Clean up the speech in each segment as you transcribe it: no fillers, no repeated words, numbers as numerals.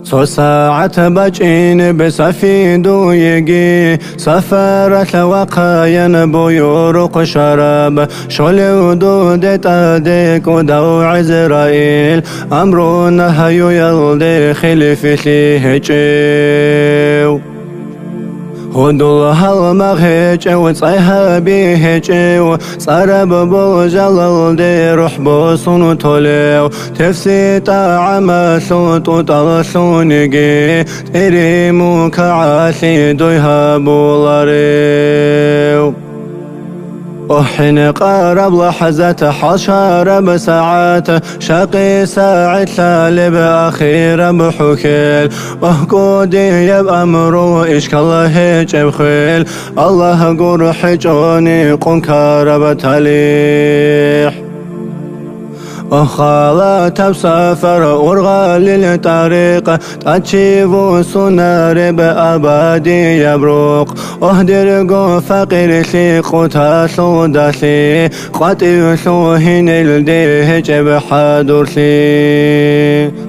ساعة بجين بسفيدو يجي سفرة وقاين بيورق شراب شولي ودود تاديك ودو عزرائيل أمرو نهيو يلدي خليفي هجيو هدول هالمغهج وصيحبي هجيو صرب بوجلل دي روح بوصن توليو تفسي طعم صوت وطلسون يجي تريمو كعاسي دويها بولاريو وحين قارب لحظة حشر بساعات شقي ساعة ثالب أخير بحكيل وهكودي يب أمرو إشكال هيج بخيل الله قرح جوني قنكار بتاليح وخالات بسافر أرغال الطريق تشيفو سنار بأبادي يبروق أهدرقو فقير سيق تاسو داسي قطي سوهن الديهج بحادر سي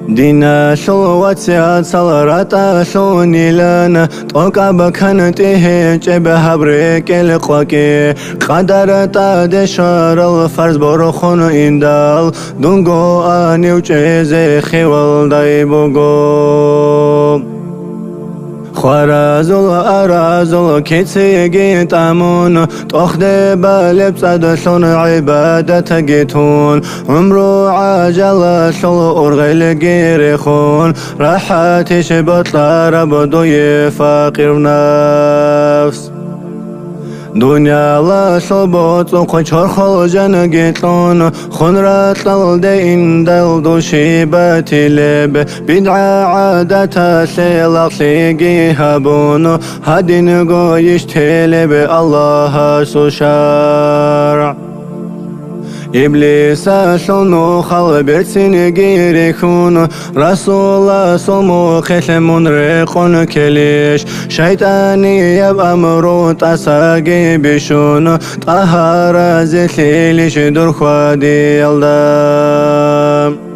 دينا شلوات سياد صلرات شوني لنا توقع بكنته جبها بريك القوكي قدر تاد شار الفرز برخون اندال دونغو آني وچيزي خيوال دايبوغو خوارزول أرازول كتسيجي تامون تخدي بالب صدشون عبادت جيتون عمرو عجل شل أرغل جيرخون راحتش بطلع بدوي فقير نفس دنيا لا شبوت وقشر خلجن جيتون خنرات للدين دل دوشي باتلب بدعا عادة سيلق سيجي هبون هدين قويش تلب الله سشارع إبليس شنو خلبت سنجيركون رسول سمو خشمون ريقون كليش شيطاني يب أمرو تساقي بشون طهار زخيلش دور خوادي يلدام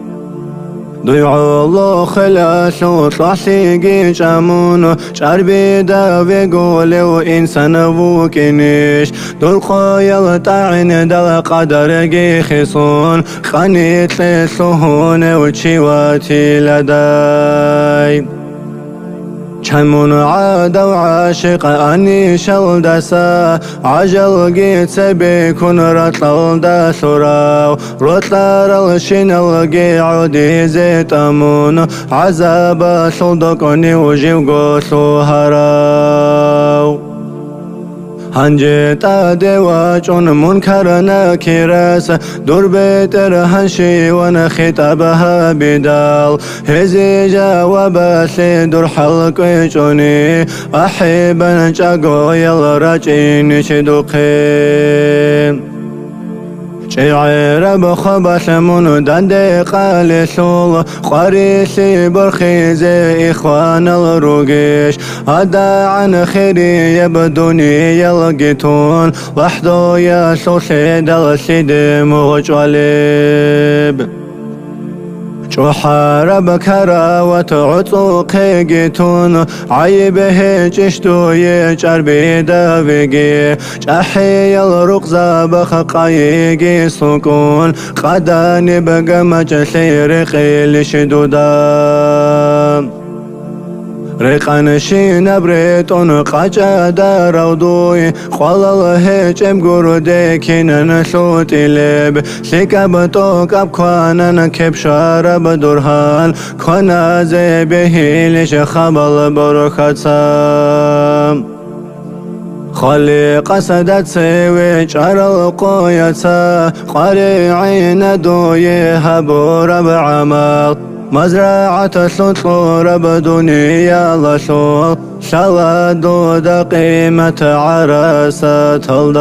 دعو الله خلاص وطلعسيجي جامون شربي داوي قولي وإنسان وكنيش دول قايل تعين دل قدرجي خصون خانيت لسهون وشيواتي لداي چمون عاد وعاشق أني شل دسا عجل جيت سبيكون رطل دسراو رطل الشنل جي عودي زيتمون عذاب صدقني وجيو قصو هراو هنجتا دواجون منكر نكرس دور بيتر هنشي ونخطبها بدال هزي جواب سيدور حلق جوني أحبا جاقو يلرجين شدوقين شعر بخبث من دند قالسول قريسي برخيز إخوان الرقيش أدا عن خيري يبدوني يلقيتون وحدو يا سوسيد السيد مغجوليب شحار بكراوة عطوق جيتون عيبه جشتو يجربي دافقي جحي الرقزة بخقايقي سكون قداني بقمج سير خيل شدودام ريقان شين بريتون قاجا دارودوي قال الله جم قردي كينن صوتي لب سيكاب توكاب كوانن كب شارب درهان كونا زي بهيلش خبال بركات سام خالق صدت سوي جرى القويتا قاري عين دوي هبور بعمل مزرعة سطور بدنيا لشول شلا دود قيمة عرسة الدار